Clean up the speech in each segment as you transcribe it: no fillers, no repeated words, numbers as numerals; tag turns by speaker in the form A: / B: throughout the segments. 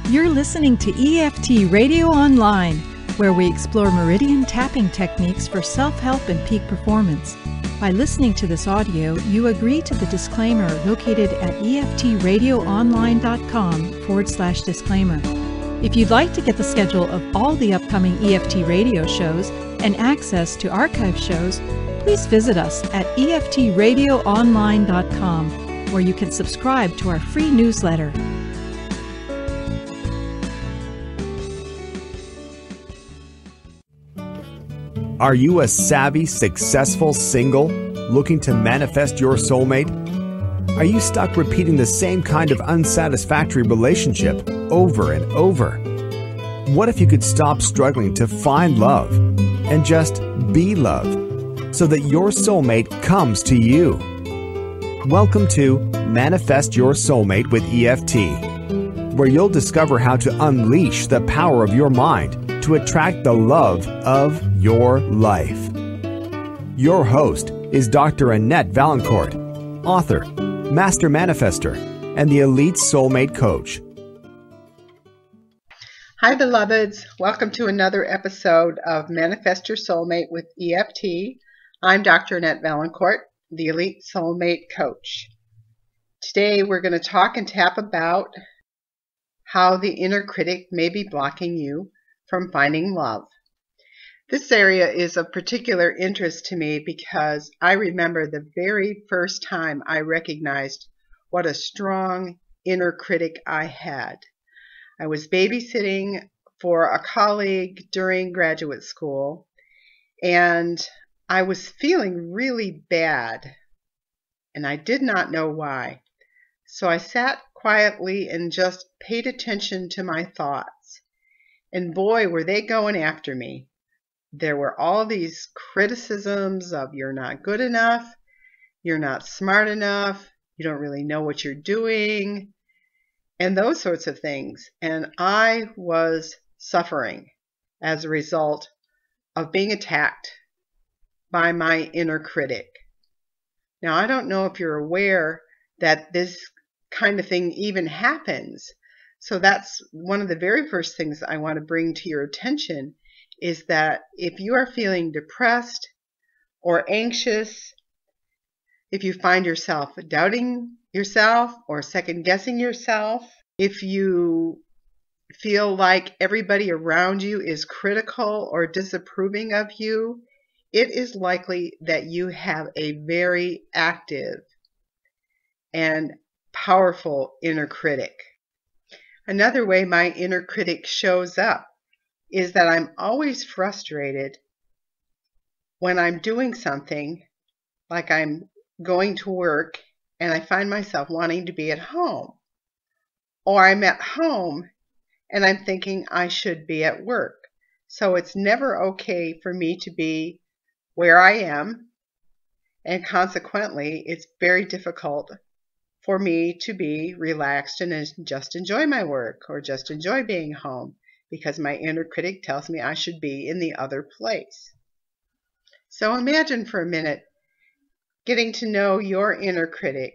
A: You're listening to EFT Radio Online, where we explore meridian tapping techniques for self-help and peak performance. By listening to this audio, you agree to the disclaimer located at eftradioonline.com/disclaimer. If you'd like to get the schedule of all the upcoming EFT radio shows and access to archive shows, please visit us at eftradioonline.com, where you can subscribe to our free newsletter.
B: Are you a savvy, successful single looking to manifest your soulmate? Are you stuck repeating the same kind of unsatisfactory relationship over and over? What if you could stop struggling to find love and just be love so that your soulmate comes to you? Welcome to Manifest Your Soulmate with EFT, where you'll discover how to unleash the power of your mind to attract the love of your life. Your host is Dr. Annette Vaillancourt, author, master manifester, and the Elite SoulMate Coach.
C: Hi, beloveds. Welcome to another episode of Manifest Your Soulmate with EFT. I'm Dr. Annette Vaillancourt, the Elite SoulMate Coach. Today, we're going to talk and tap about how the inner critic may be blocking you from finding love. This area is of particular interest to me because I remember the very first time I recognized what a strong inner critic I had. I was babysitting for a colleague during graduate school, and I was feeling really bad, and I did not know why. So I sat quietly and just paid attention to my thoughts. And boy, were they going after me. There were all these criticisms of you're not good enough, you're not smart enough, you don't really know what you're doing, and those sorts of things. And I was suffering as a result of being attacked by my inner critic. Now, I don't know if you're aware that this kind of thing even happens. So that's one of the very first things I want to bring to your attention, is that if you are feeling depressed or anxious, if you find yourself doubting yourself or second-guessing yourself, if you feel like everybody around you is critical or disapproving of you, it is likely that you have a very active and powerful inner critic. Another way my inner critic shows up is that I'm always frustrated when I'm doing something, like I'm going to work and I find myself wanting to be at home. Or I'm at home and I'm thinking I should be at work. So it's never okay for me to be where I am, and consequently it's very difficult for me to be relaxed and just enjoy my work or just enjoy being home, because my inner critic tells me I should be in the other place. So imagine for a minute getting to know your inner critic,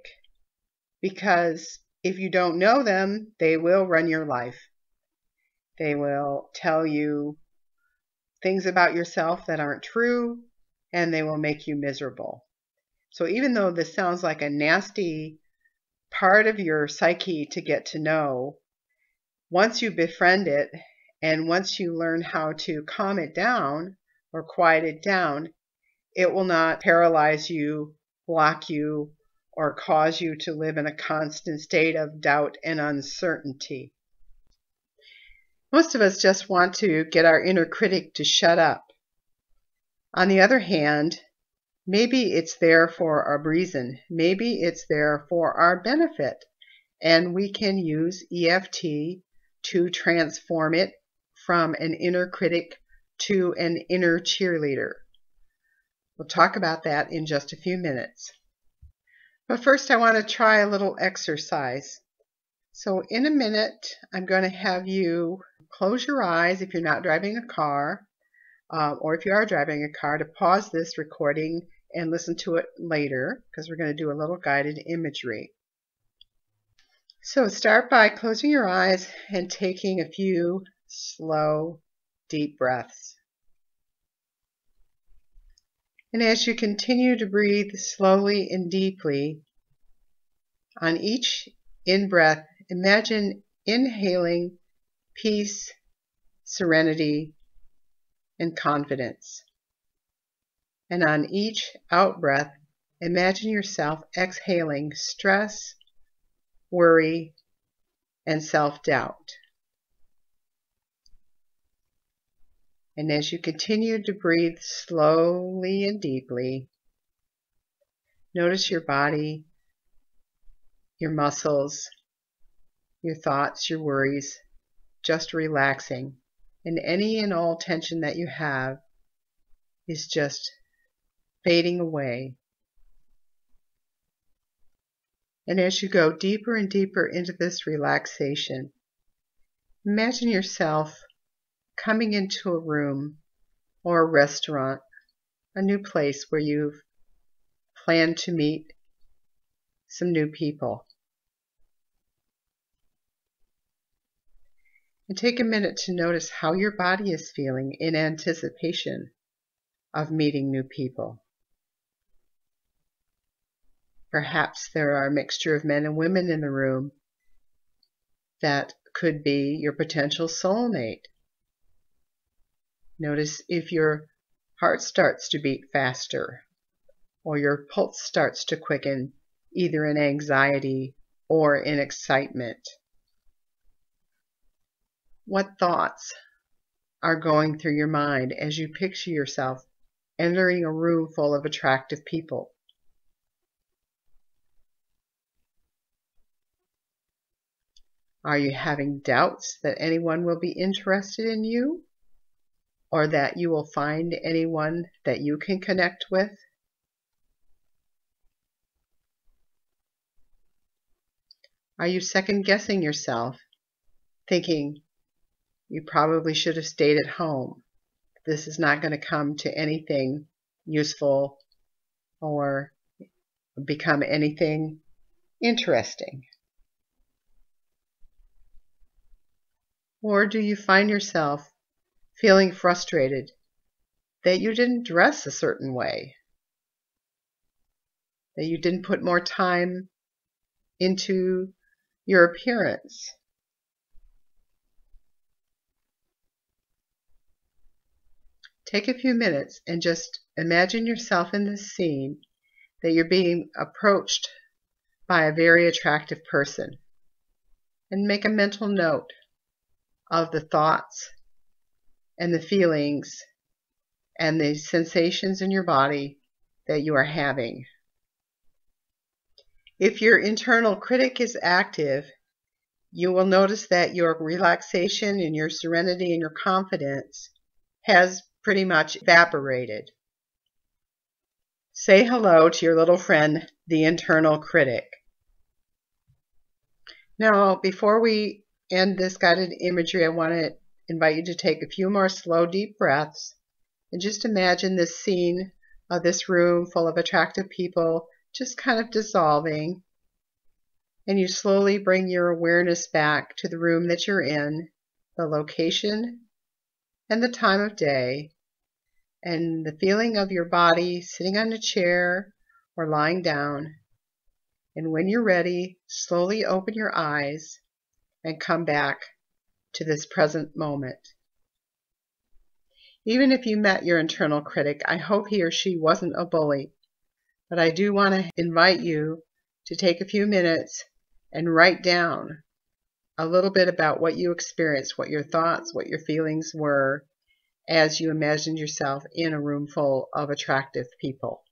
C: because if you don't know them, they will run your life. They will tell you things about yourself that aren't true, and they will make you miserable. So even though this sounds like a nasty part of your psyche to get to know, once you befriend it and once you learn how to calm it down or quiet it down, it will not paralyze you, block you, or cause you to live in a constant state of doubt and uncertainty. Most of us just want to get our inner critic to shut up. On the other hand, maybe it's there for a reason. Maybe it's there for our benefit, and we can use EFT to transform it from an inner critic to an inner cheerleader. We'll talk about that in just a few minutes. But first, I want to try a little exercise. So in a minute, I'm going to have you close your eyes if you're not driving a car, or if you are driving a car, to pause this recording and listen to it later, because we're going to do a little guided imagery. So start by closing your eyes and taking a few slow, deep breaths. And as you continue to breathe slowly and deeply, on each in-breath, imagine inhaling peace, serenity, and confidence. And on each out-breath, imagine yourself exhaling stress, worry, and self-doubt. And as you continue to breathe slowly and deeply, notice your body, your muscles, your thoughts, your worries, just relaxing. And any and all tension that you have is just fading away. And as you go deeper and deeper into this relaxation, imagine yourself coming into a room or a restaurant, a new place where you've planned to meet some new people. And take a minute to notice how your body is feeling in anticipation of meeting new people. Perhaps there are a mixture of men and women in the room that could be your potential soulmate. Notice if your heart starts to beat faster or your pulse starts to quicken, either in anxiety or in excitement. What thoughts are going through your mind as you picture yourself entering a room full of attractive people? Are you having doubts that anyone will be interested in you, or that you will find anyone that you can connect with? Are you second-guessing yourself, thinking you probably should have stayed at home? This is not going to come to anything useful or become anything interesting. Or do you find yourself feeling frustrated that you didn't dress a certain way, that you didn't put more time into your appearance? Take a few minutes and just imagine yourself in this scene, that you're being approached by a very attractive person, and make a mental note of the thoughts and the feelings and the sensations in your body that you are having. If your internal critic is active, you will notice that your relaxation and your serenity and your confidence has pretty much evaporated. Say hello to your little friend, the internal critic. Now, before we end this guided imagery, I want to invite you to take a few more slow, deep breaths and just imagine this scene of this room full of attractive people just kind of dissolving. And you slowly bring your awareness back to the room that you're in, the location and the time of day, and the feeling of your body sitting on a chair or lying down. And when you're ready, slowly open your eyes and come back to this present moment. Even if you met your internal critic, I hope he or she wasn't a bully, but I do want to invite you to take a few minutes and write down a little bit about what you experienced, what your thoughts, what your feelings were as you imagined yourself in a room full of attractive people.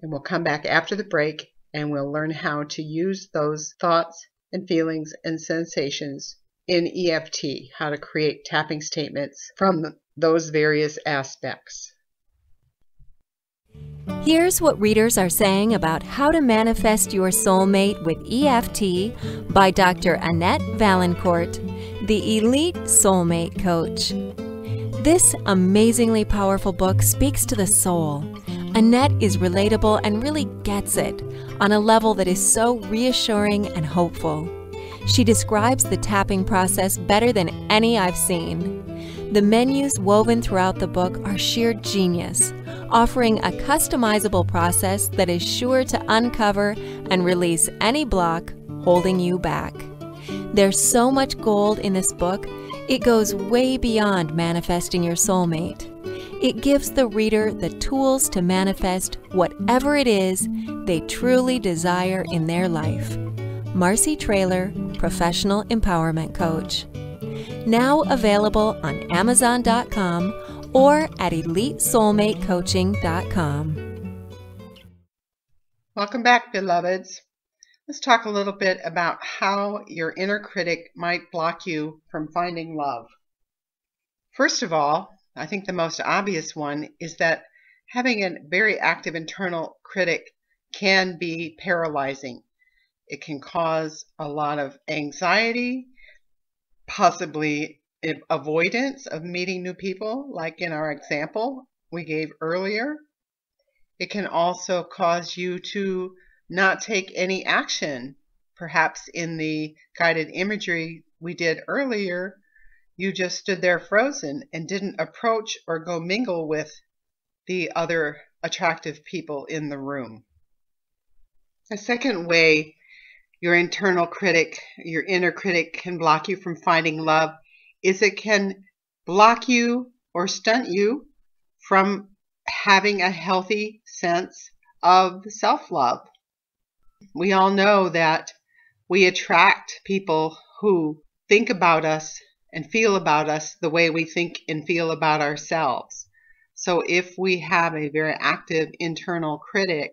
C: And we'll come back after the break and we'll learn how to use those thoughts and feelings and sensations in EFT, how to create tapping statements from those various aspects.
D: Here's what readers are saying about how to manifest your soulmate with EFT by Dr. Annette Vaillancourt, the Elite SoulMate Coach. This amazingly powerful book speaks to the soul Annette is relatable and really gets it on a level that is so reassuring and hopeful. She describes the tapping process better than any I've seen. The menus woven throughout the book are sheer genius, offering a customizable process that is sure to uncover and release any block holding you back. There's so much gold in this book, it goes way beyond manifesting your soulmate. It gives the reader the tools to manifest whatever it is they truly desire in their life. Marcy Traylor, Professional Empowerment Coach. Now available on Amazon.com or at EliteSoulMateCoaching.com.
C: Welcome back, beloveds. Let's talk a little bit about how your inner critic might block you from finding love. First of all, I think the most obvious one is that having a very active internal critic can be paralyzing. It can cause a lot of anxiety, possibly avoidance of meeting new people, like in our example we gave earlier. It can also cause you to not take any action. Perhaps in the guided imagery we did earlier, you just stood there frozen and didn't approach or go mingle with the other attractive people in the room. A second way your internal critic, your inner critic, can block you from finding love is it can block you or stunt you from having a healthy sense of self-love. We all know that we attract people who think about us and feel about us the way we think and feel about ourselves. So if we have a very active internal critic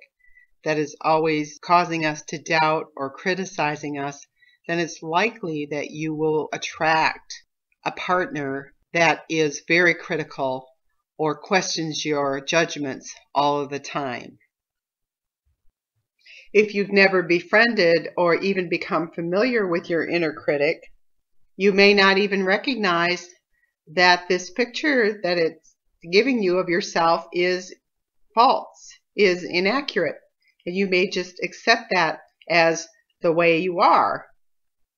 C: that is always causing us to doubt or criticizing us, then it's likely that you will attract a partner that is very critical or questions your judgments all of the time. If you've never befriended or even become familiar with your inner critic, you may not even recognize that this picture that it's giving you of yourself is false, is inaccurate. And you may just accept that as the way you are.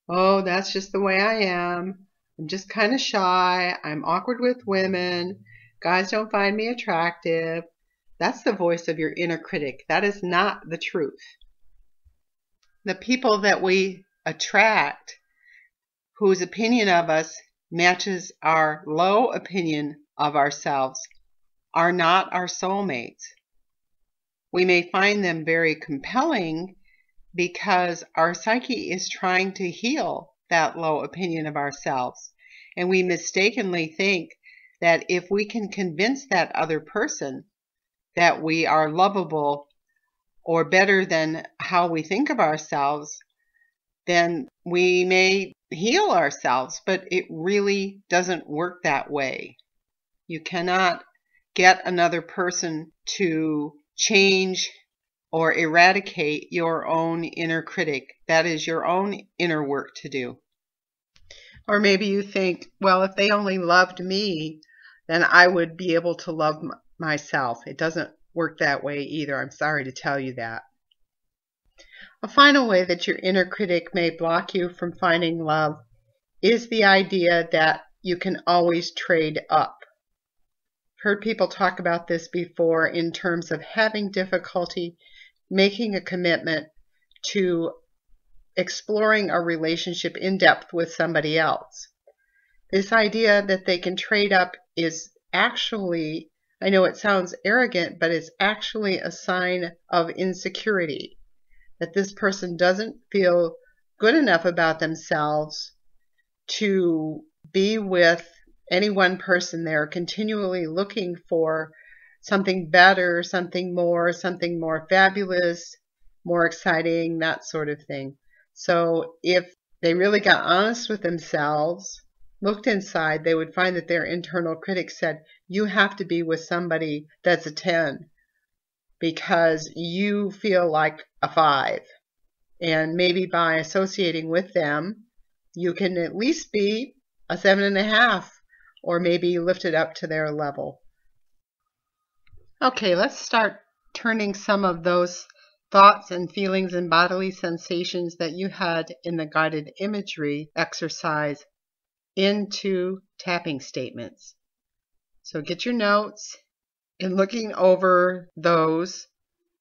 C: Oh, that's just the way I am. I'm just kind of shy. I'm awkward with women. Guys don't find me attractive. That's the voice of your inner critic. That is not the truth. The people that we attract, whose opinion of us matches our low opinion of ourselves, are not our soulmates. We may find them very compelling because our psyche is trying to heal that low opinion of ourselves. And we mistakenly think that if we can convince that other person that we are lovable or better than how we think of ourselves, then we may heal ourselves, but it really doesn't work that way. You cannot get another person to change or eradicate your own inner critic. That is your own inner work to do. Or maybe you think, well, if they only loved me, then I would be able to love myself. It doesn't work that way either. I'm sorry to tell you that. A final way that your inner critic may block you from finding love is the idea that you can always trade up. Heard people talk about this before in terms of having difficulty making a commitment to exploring a relationship in depth with somebody else. This idea that they can trade up is actually, I know it sounds arrogant, but it's actually a sign of insecurity. That this person doesn't feel good enough about themselves to be with any one person. They're continually looking for something better, something more fabulous, more exciting, that sort of thing. So if they really got honest with themselves, looked inside, they would find that their internal critic said, you have to be with somebody that's a 10 because you feel like a 5. And maybe by associating with them, you can at least be a 7.5, or maybe lift it up to their level. Okay, let's start turning some of those thoughts and feelings and bodily sensations that you had in the guided imagery exercise into tapping statements. So get your notes and looking over those,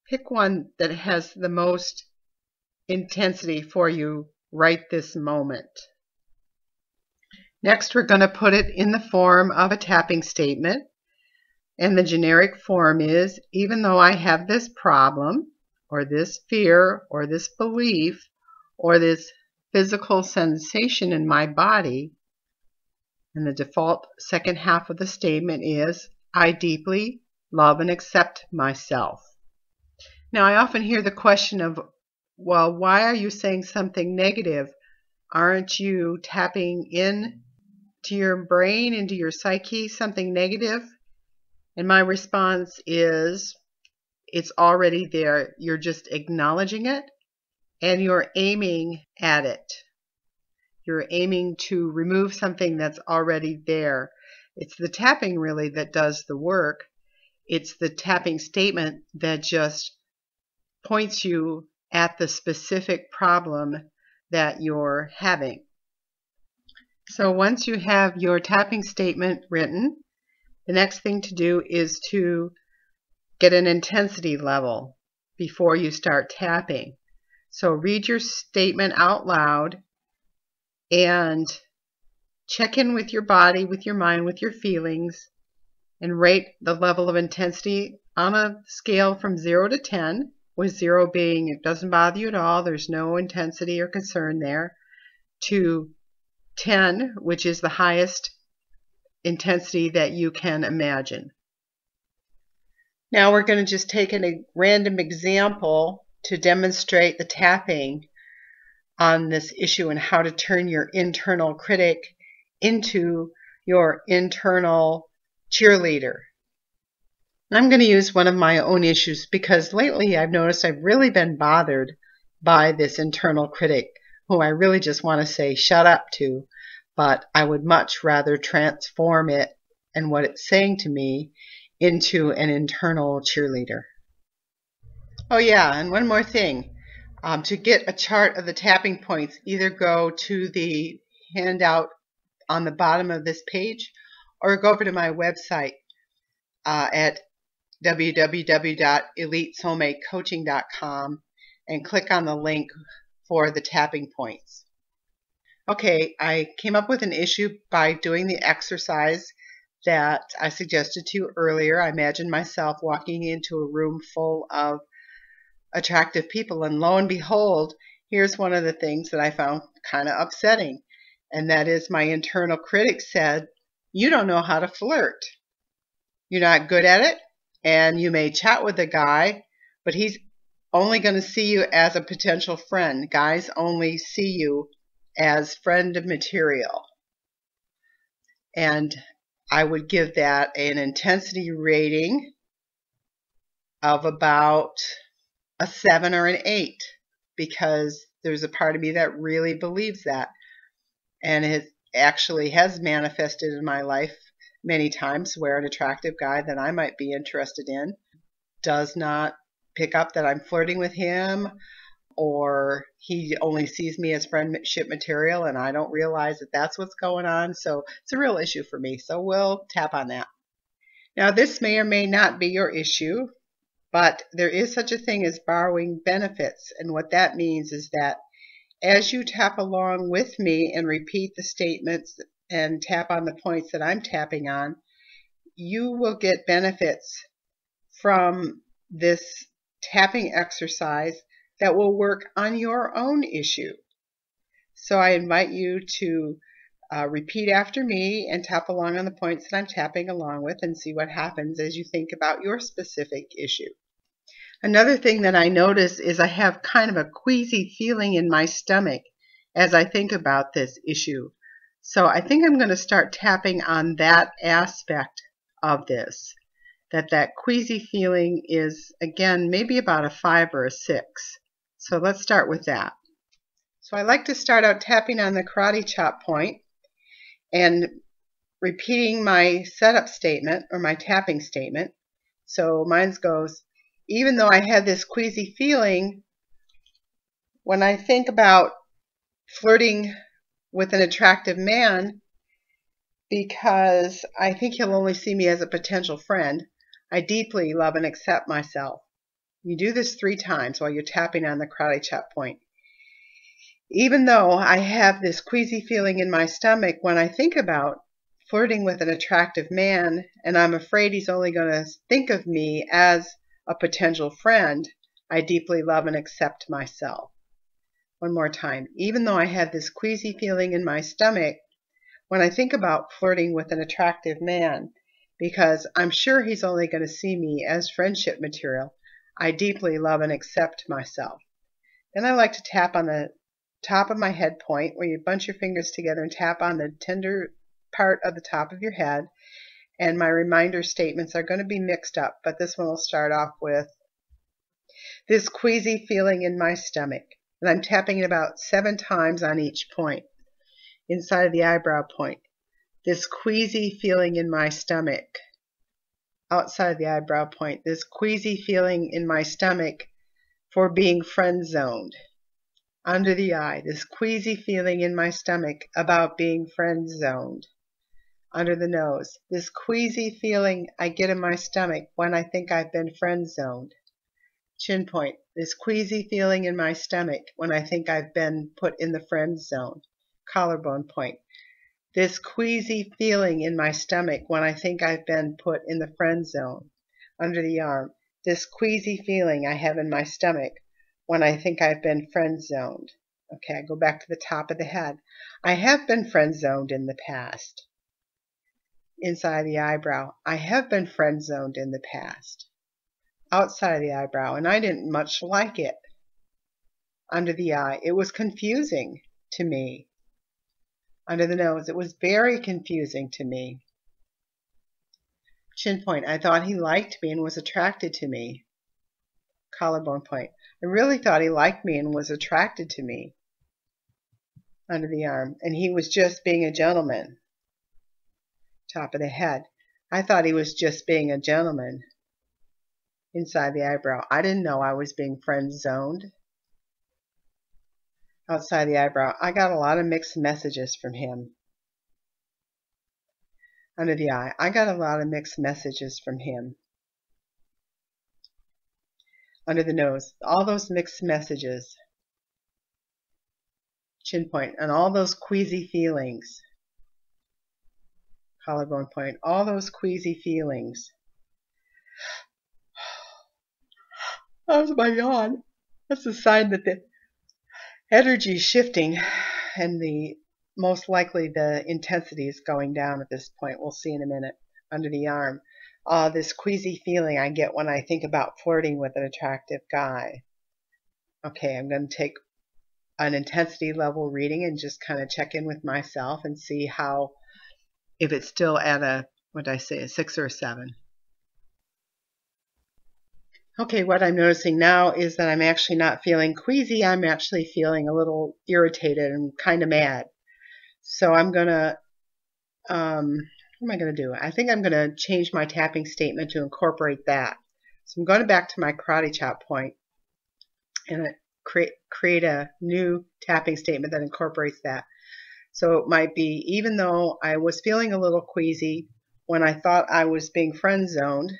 C: pick one that has the most intensity for you right this moment. Next, we're going to put it in the form of a tapping statement. And the generic form is, even though I have this problem, or this fear, or this belief, or this physical sensation in my body, and the default second half of the statement is, I deeply love and accept myself. Now, I often hear the question of, well, why are you saying something negative? Aren't you tapping in to your brain, into your psyche, something negative? And my response is, it's already there. You're just acknowledging it, and you're aiming at it. You're aiming to remove something that's already there. It's the tapping really that does the work. It's the tapping statement that just points you at the specific problem that you're having. So once you have your tapping statement written, the next thing to do is to get an intensity level before you start tapping. So read your statement out loud and check in with your body, with your mind, with your feelings, and rate the level of intensity on a scale from 0 to 10, with 0 being it doesn't bother you at all, there's no intensity or concern there, to 10, which is the highest intensity that you can imagine. Now we're going to just take a random example to demonstrate the tapping on this issue and how to turn your internal critic into your internal cheerleader. I'm going to use one of my own issues because lately I've noticed I've really been bothered by this internal critic who I really just want to say shut up to, but I would much rather transform it and what it's saying to me into an internal cheerleader. Oh yeah, and one more thing. To get a chart of the tapping points, either go to the handout on the bottom of this page or go over to my website at www.elitesoulmatecoaching.com and click on the link for the tapping points. Okay, I came up with an issue by doing the exercise that I suggested to you earlier. I imagined myself walking into a room full of attractive people, and lo and behold, here's one of the things that I found kind of upsetting, and that is my internal critic said, you don't know how to flirt. You're not good at it, and you may chat with a guy, but he's only going to see you as a potential friend. Guys only see you as friend material. And I would give that an intensity rating of about a 7 or an 8, because there's a part of me that really believes that. And it actually has manifested in my life many times where an attractive guy that I might be interested in does not pick up that I'm flirting with him, or he only sees me as friendship material and I don't realize that that's what's going on. So it's a real issue for me. So we'll tap on that. Now this may or may not be your issue, but there is such a thing as borrowing benefits. And what that means is that as you tap along with me and repeat the statements and tap on the points that I'm tapping on, you will get benefits from this tapping exercise that will work on your own issue. So I invite you to repeat after me and tap along on the points that I'm tapping along with and see what happens as you think about your specific issue. Another thing that I notice is I have kind of a queasy feeling in my stomach as I think about this issue. So I think I'm going to start tapping on that aspect of this. That queasy feeling is, again, maybe about a 5 or a 6. So let's start with that. So I like to start out tapping on the karate chop point and repeating my setup statement or my tapping statement. So mine goes, even though I had this queasy feeling when I think about flirting with an attractive man, because I think he'll only see me as a potential friend, I deeply love and accept myself. You do this 3 times while you're tapping on the karate chop point. Even though I have this queasy feeling in my stomach when I think about flirting with an attractive man, and I'm afraid he's only going to think of me as a potential friend, I deeply love and accept myself. One more time. Even though I have this queasy feeling in my stomach when I think about flirting with an attractive man, because I'm sure he's only going to see me as friendship material, I deeply love and accept myself. Then I like to tap on the top of my head point, where you bunch your fingers together and tap on the tender part of the top of your head. And my reminder statements are going to be mixed up, but this one will start off with this queasy feeling in my stomach. And I'm tapping it about 7 times on each point. Inside of the eyebrow point, this queasy feeling in my stomach. Outside of the eyebrow point, this queasy feeling in my stomach for being friend zoned. Under the eye, this queasy feeling in my stomach about being friend zoned. Under the nose, this queasy feeling I get in my stomach when I think I've been friend zoned. Chin point, this queasy feeling in my stomach when I think I've been put in the friend zone. Collarbone point, this queasy feeling in my stomach when I think I've been put in the friend zone. Under the arm, this queasy feeling I have in my stomach when I think I've been friend zoned. Okay, I go back to the top of the head. I have been friend zoned in the past. Inside the eyebrow, I have been friend zoned in the past. Outside the eyebrow, and I didn't much like it. Under the eye, it was confusing to me. Under the nose, it was very confusing to me. Chin point, I thought he liked me and was attracted to me. Collarbone point, I really thought he liked me and was attracted to me. Under the arm, and he was just being a gentleman. Top of the head, I thought he was just being a gentleman. Inside the eyebrow, I didn't know I was being friend zoned. Outside the eyebrow, I got a lot of mixed messages from him. Under the eye, I got a lot of mixed messages from him. Under the nose, all those mixed messages. Chin point, and all those queasy feelings. Collarbone point, all those queasy feelings. That was my yawn. That's a sign that the energy is shifting, and most likely the intensity is going down at this point. We'll see in a minute. Under the arm, this queasy feeling I get when I think about flirting with an attractive guy. Okay, I'm going to take an intensity level reading and just kind of check in with myself and see if it's still at a 6 or a 7. Okay, what I'm noticing now is that I'm actually not feeling queasy. I'm actually feeling a little irritated and kind of mad. So I'm going to, what am I going to do? I think I'm going to change my tapping statement to incorporate that. So I'm going back to my karate chop point and create a new tapping statement that incorporates that. So it might be, even though I was feeling a little queasy when I thought I was being friend zoned,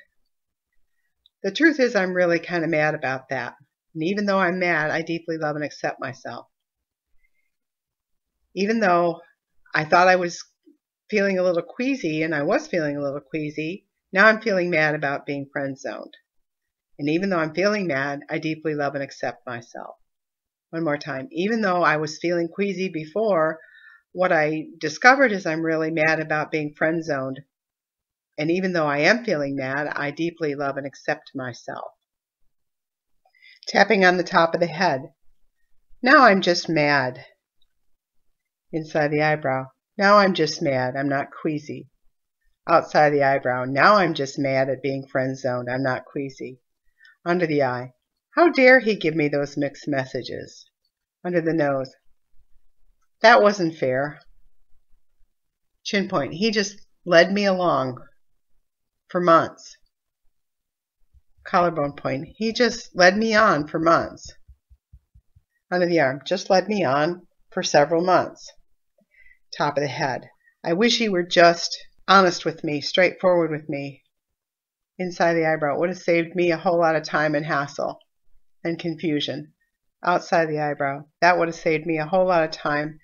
C: the truth is I'm really kind of mad about that. And even though I'm mad, I deeply love and accept myself. Even though I thought I was feeling a little queasy, and I was feeling a little queasy, now I'm feeling mad about being friend zoned. And even though I'm feeling mad, I deeply love and accept myself. One more time. Even though I was feeling queasy before, what I discovered is I'm really mad about being friend zoned. And even though I am feeling mad, I deeply love and accept myself. Tapping on the top of the head. Now I'm just mad. Inside the eyebrow. Now I'm just mad. I'm not queasy. Outside the eyebrow. Now I'm just mad at being friend zoned. I'm not queasy. Under the eye. How dare he give me those mixed messages? Under the nose. That wasn't fair. Chin point. He just led me along for months. Collarbone point. He just led me on for months. Under the arm. Just led me on for several months. Top of the head. I wish he were just honest with me, straightforward with me. Inside the eyebrow. It would have saved me a whole lot of time and hassle and confusion. Outside the eyebrow. That would have saved me a whole lot of time,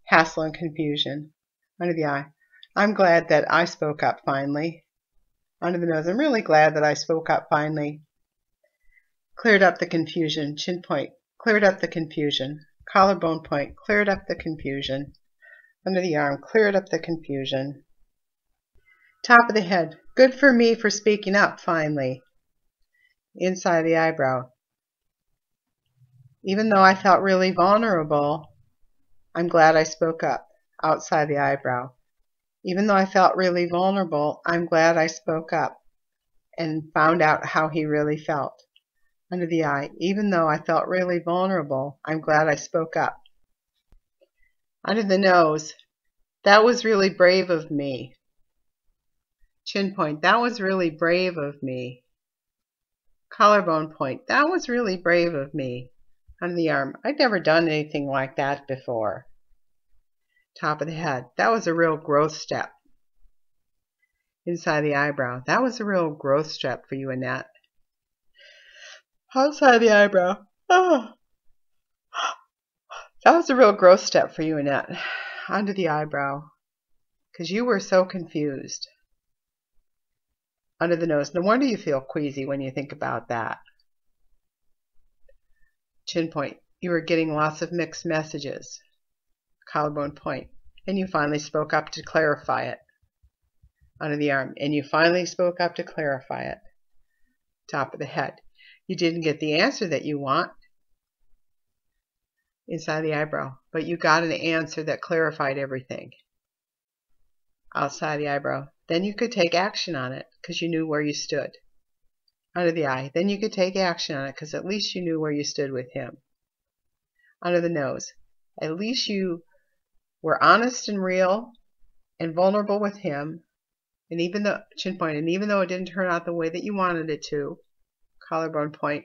C: hassle, and confusion. Under the eye. I'm glad that I spoke up finally. Under the nose. I'm really glad that I spoke up finally. Cleared up the confusion. Chin point. Cleared up the confusion. Collarbone point. Cleared up the confusion. Under the arm. Cleared up the confusion. Top of the head. Good for me for speaking up finally. Inside the eyebrow. Even though I felt really vulnerable, I'm glad I spoke up. Outside the eyebrow. Even though I felt really vulnerable, I'm glad I spoke up and found out how he really felt. Under the eye. Even though I felt really vulnerable, I'm glad I spoke up. Under the nose. That was really brave of me. Chin point. That was really brave of me. Collarbone point. That was really brave of me. Under the arm. I'd never done anything like that before. Top of the head. That was a real growth step. Inside the eyebrow. That was a real growth step for you, Annette. Outside the eyebrow. Oh. That was a real growth step for you, Annette. Under the eyebrow. Because you were so confused. Under the nose. No wonder you feel queasy when you think about that. Chin point. You were getting lots of mixed messages. Collarbone point. And you finally spoke up to clarify it. Under the arm. And you finally spoke up to clarify it. Top of the head. You didn't get the answer that you want. Inside the eyebrow. But you got an answer that clarified everything. Outside the eyebrow. Then you could take action on it because you knew where you stood. Under the eye. Then you could take action on it because at least you knew where you stood with him. Under the nose. At least you were honest and real and vulnerable with him. And even though, chin point, and even though it didn't turn out the way that you wanted it to, collarbone point,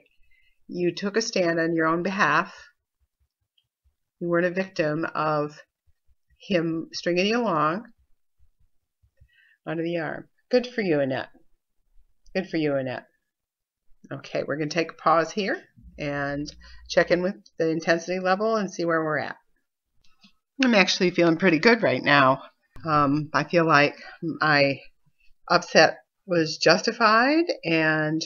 C: you took a stand on your own behalf. You weren't a victim of him stringing you along. Under the arm. Good for you, Annette. Good for you, Annette. Okay, we're going to take a pause here and check in with the intensity level and see where we're at. I'm actually feeling pretty good right now. I feel like my upset was justified, and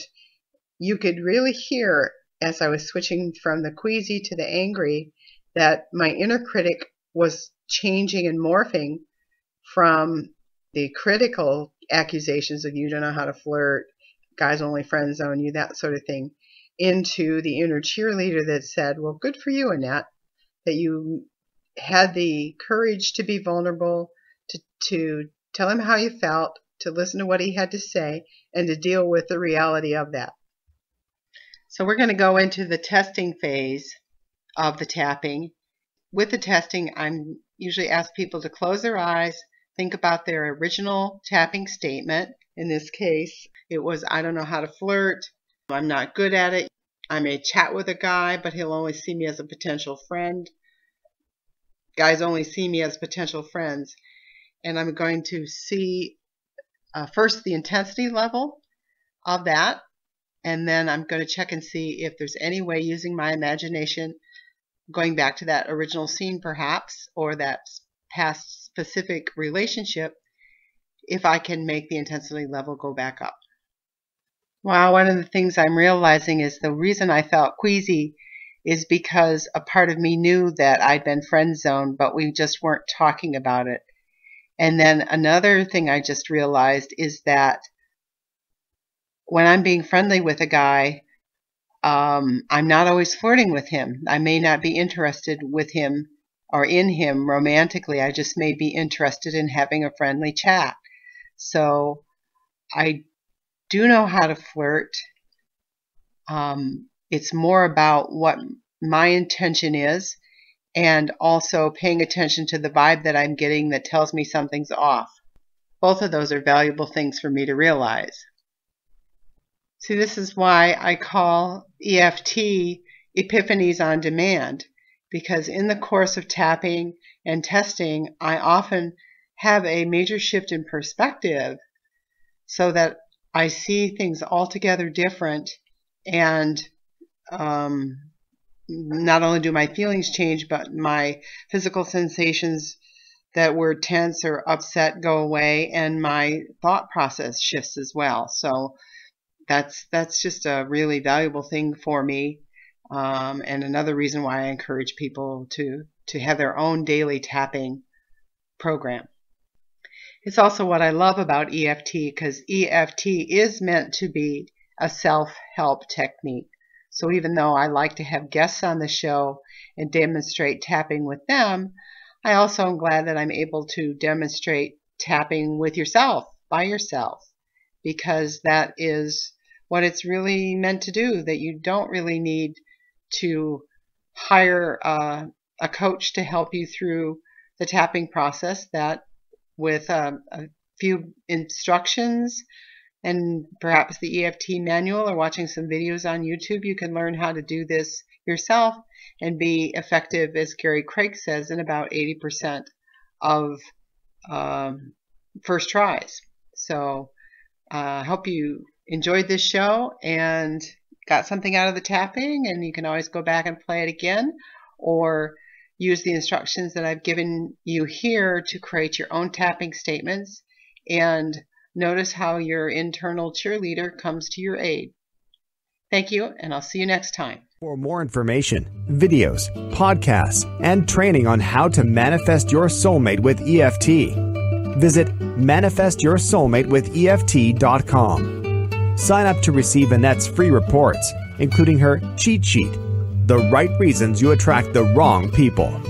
C: you could really hear as I was switching from the queasy to the angry that my inner critic was changing and morphing from the critical accusations of you don't know how to flirt, guys only friend zone you, that sort of thing, into the inner cheerleader that said, well, good for you, Annette, that you had the courage to be vulnerable, to tell him how you felt, to listen to what he had to say, and to deal with the reality of that. So we're going to go into the testing phase of the tapping. With the testing, I'm usually ask people to close their eyes, think about their original tapping statement. In this case, it was, I don't know how to flirt. I'm not good at it. I may chat with a guy, but he'll only see me as a potential friend. Guys only see me as potential friends. And I'm going to see first the intensity level of that. And then I'm going to check and see if there's any way using my imagination, going back to that original scene perhaps, or that past specific relationship, if I can make the intensity level go back up. Wow, one of the things I'm realizing is the reason I felt queasy is because a part of me knew that I'd been friend zoned, but we just weren't talking about it. And then another thing I just realized is that when I'm being friendly with a guy, I'm not always flirting with him. I may not be interested with him or in him romantically. I just may be interested in having a friendly chat. So I do know how to flirt. It's more about what my intention is, and also paying attention to the vibe that I'm getting that tells me something's off. Both of those are valuable things for me to realize. See, this is why I call EFT Epiphanies on Demand, because in the course of tapping and testing, I often have a major shift in perspective so that I see things altogether different, and not only do my feelings change, but my physical sensations that were tense or upset go away, and my thought process shifts as well. So that's just a really valuable thing for me, and another reason why I encourage people to have their own daily tapping program. It's also what I love about EFT, because EFT is meant to be a self-help technique. So even though I like to have guests on the show and demonstrate tapping with them, I also am glad that I'm able to demonstrate tapping with yourself, by yourself, because that is what it's really meant to do, that you don't really need to hire a coach to help you through the tapping process, that with a few instructions and perhaps the EFT manual or watching some videos on YouTube, you can learn how to do this yourself and be effective, as Gary Craig says, in about 80% of first tries. So I hope you enjoyed this show and got something out of the tapping, and you can always go back and play it again, or use the instructions that I've given you here to create your own tapping statements, and notice how your internal cheerleader comes to your aid. Thank you, and I'll see you next time.
B: For more information, videos, podcasts, and training on how to manifest your soulmate with EFT, visit manifestyoursoulmatewitheft.com. Sign up to receive Annette's free reports, including her cheat sheet, The Right Reasons You Attract the Wrong People.